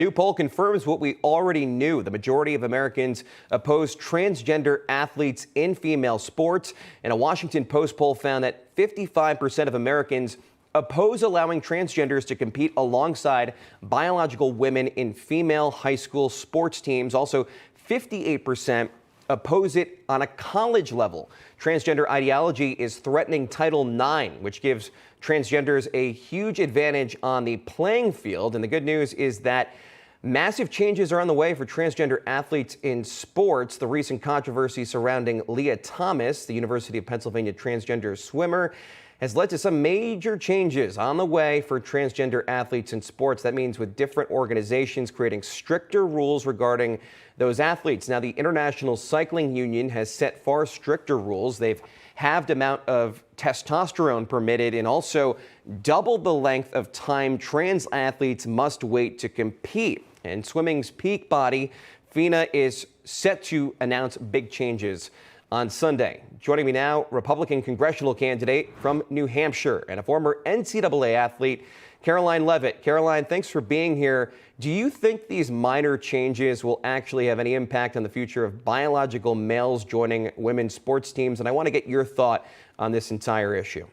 New poll confirms what we already knew. The majority of Americans oppose transgender athletes in female sports. And a Washington Post poll found that 55% of Americans oppose allowing transgenders to compete alongside biological women in female high school sports teams. Also, 58% oppose it on a college level. Transgender ideology is threatening Title IX, which gives transgenders a huge advantage on the playing field. And the good news is that massive changes are on the way for transgender athletes in sports. The recent controversy surrounding Leah Thomas, the University of Pennsylvania transgender swimmer, has led to some major changes on the way for transgender athletes in sports. That means with different organizations creating stricter rules regarding those athletes. Now, the International Cycling Union has set far stricter rules. They've halved amount of testosterone permitted and also doubled the length of time trans athletes must wait to compete. And swimming's peak body, FINA, is set to announce big changes on Sunday. Joining me now, Republican congressional candidate from New Hampshire and a former NCAA athlete, Karoline Leavitt. Karoline, thanks for being here. Do you think these minor changes will actually have any impact on the future of biological males joining women's sports teams? And I want to get your thought on this entire issue.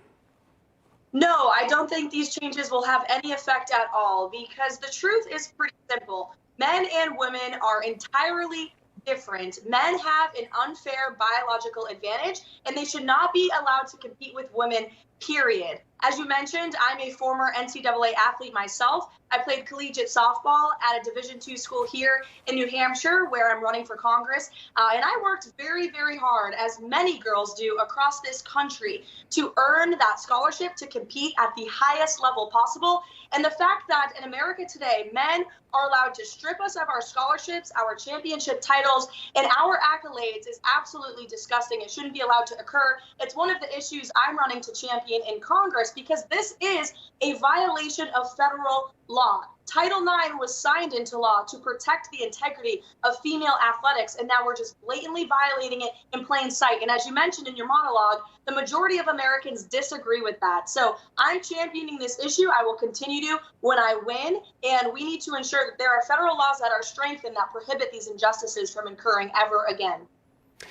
No, I don't think these changes will have any effect at all, because the truth is pretty simple. Men and women are entirely different. Men have an unfair biological advantage, and they should not be allowed to compete with women, period. As you mentioned, I'm a former NCAA athlete myself. I played collegiate softball at a Division II school here in New Hampshire, where I'm running for Congress. And I worked very, very hard, as many girls do across this country, to earn that scholarship to compete at the highest level possible. And the fact that in America today, men are allowed to strip us of our scholarships, our championship titles, and our accolades is absolutely disgusting. It shouldn't be allowed to occur. It's one of the issues I'm running to champion in Congress, because this is a violation of federal law. Title IX was signed into law to protect the integrity of female athletics, and now we're just blatantly violating it in plain sight. And as you mentioned in your monologue, the majority of Americans disagree with that. So I'm championing this issue. I will continue to when I win, and we need to ensure that there are federal laws that are strengthened that prohibit these injustices from occurring ever again.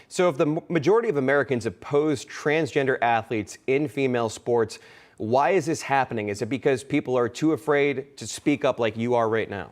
So if the majority of Americans oppose transgender athletes in female sports, why is this happening? Is it because people are too afraid to speak up like you are right now?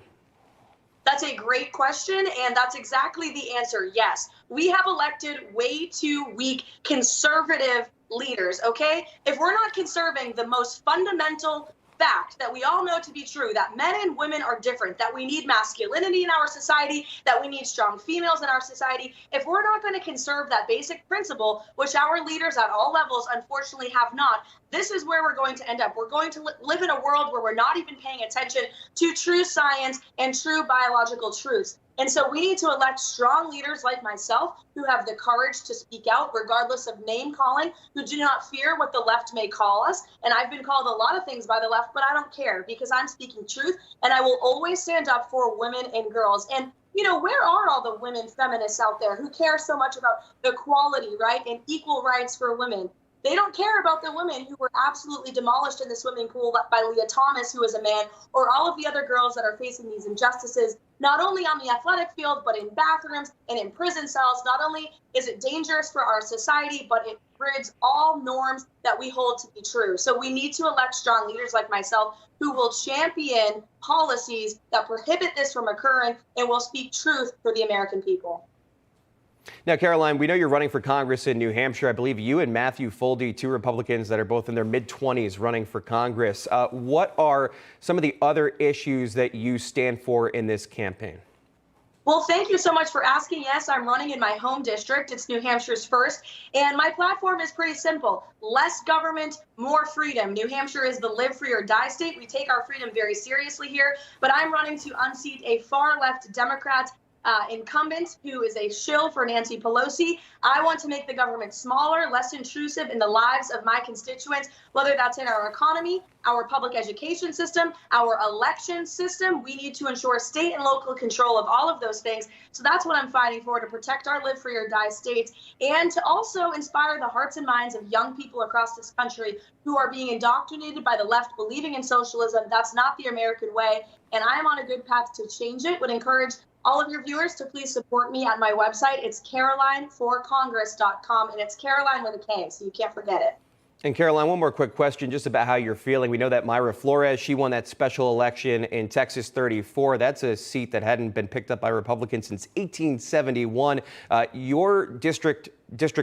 That's a great question, and that's exactly the answer. Yes, we have elected way too weak conservative leaders, okay? If we're not conserving the most fundamental fact that we all know to be true, that men and women are different, that we need masculinity in our society, that we need strong females in our society, if we're not going to conserve that basic principle, which our leaders at all levels unfortunately have not, this is where we're going to end up. We're going to live in a world where we're not even paying attention to true science and true biological truths. And so we need to elect strong leaders like myself who have the courage to speak out regardless of name calling, who do not fear what the left may call us. And I've been called a lot of things by the left, but I don't care, because I'm speaking truth, and I will always stand up for women and girls. And you know, where are all the women feminists out there who care so much about equality, right, and equal rights for women? They don't care about the women who were absolutely demolished in the swimming pool by Leah Thomas, who is a man, or all of the other girls that are facing these injustices, not only on the athletic field, but in bathrooms and in prison cells. Not only is it dangerous for our society, but it rids all norms that we hold to be true. So we need to elect strong leaders like myself who will champion policies that prohibit this from occurring and will speak truth for the American people. Now, Karoline, we know you're running for Congress in New Hampshire. I believe you and Matthew Foldy, two Republicans that are both in their mid-20s running for Congress. What are some of the other issues that you stand for in this campaign? Well, thank you so much for asking. Yes, I'm running in my home district. It's New Hampshire's first. And my platform is pretty simple. Less government, more freedom. New Hampshire is the live free or die state. We take our freedom very seriously here. But I'm running to unseat a far left Democrat incumbent who is a shill for Nancy Pelosi. I want to make the government smaller, less intrusive in the lives of my constituents, whether that's in our economy, our public education system, our election system. We need to ensure state and local control of all of those things. So that's what I'm fighting for, to protect our live free or die states, and to also inspire the hearts and minds of young people across this country who are being indoctrinated by the left, believing in socialism. That's not the American way, and I am on a good path to change it. Would encourage all of your viewers to please support me at my website. It's CarolineForCongress.com, and it's Caroline with a K, so you can't forget it. And Caroline, one more quick question just about how you're feeling. We know that Mayra Flores, she won that special election in Texas 34. That's a seat that hadn't been picked up by Republicans since 1871. Your District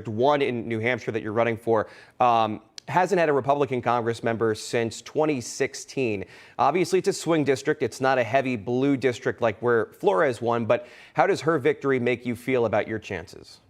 1 in New Hampshire that you're running for hasn't had a Republican Congress member since 2016. Obviously, it's a swing district. It's not a heavy blue district like where Flores won, but how does her victory make you feel about your chances?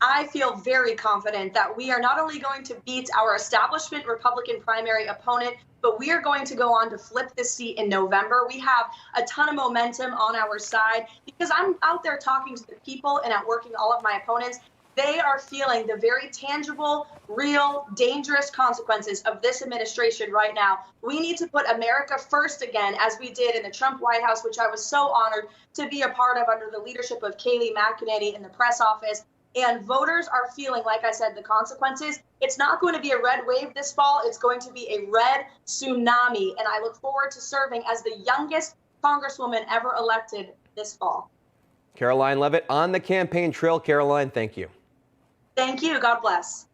I feel very confident that we are not only going to beat our establishment Republican primary opponent, but we are going to go on to flip this seat in November. We have a ton of momentum on our side because I'm out there talking to the people and outworking all of my opponents. They are feeling the very tangible, real, dangerous consequences of this administration right now. We need to put America first again, as we did in the Trump White House, which I was so honored to be a part of under the leadership of Kayleigh McEnany in the press office. And voters are feeling, like I said, the consequences. It's not going to be a red wave this fall. It's going to be a red tsunami. And I look forward to serving as the youngest Congresswoman ever elected this fall. Karoline Leavitt on the campaign trail. Caroline, thank you. Thank you. God bless.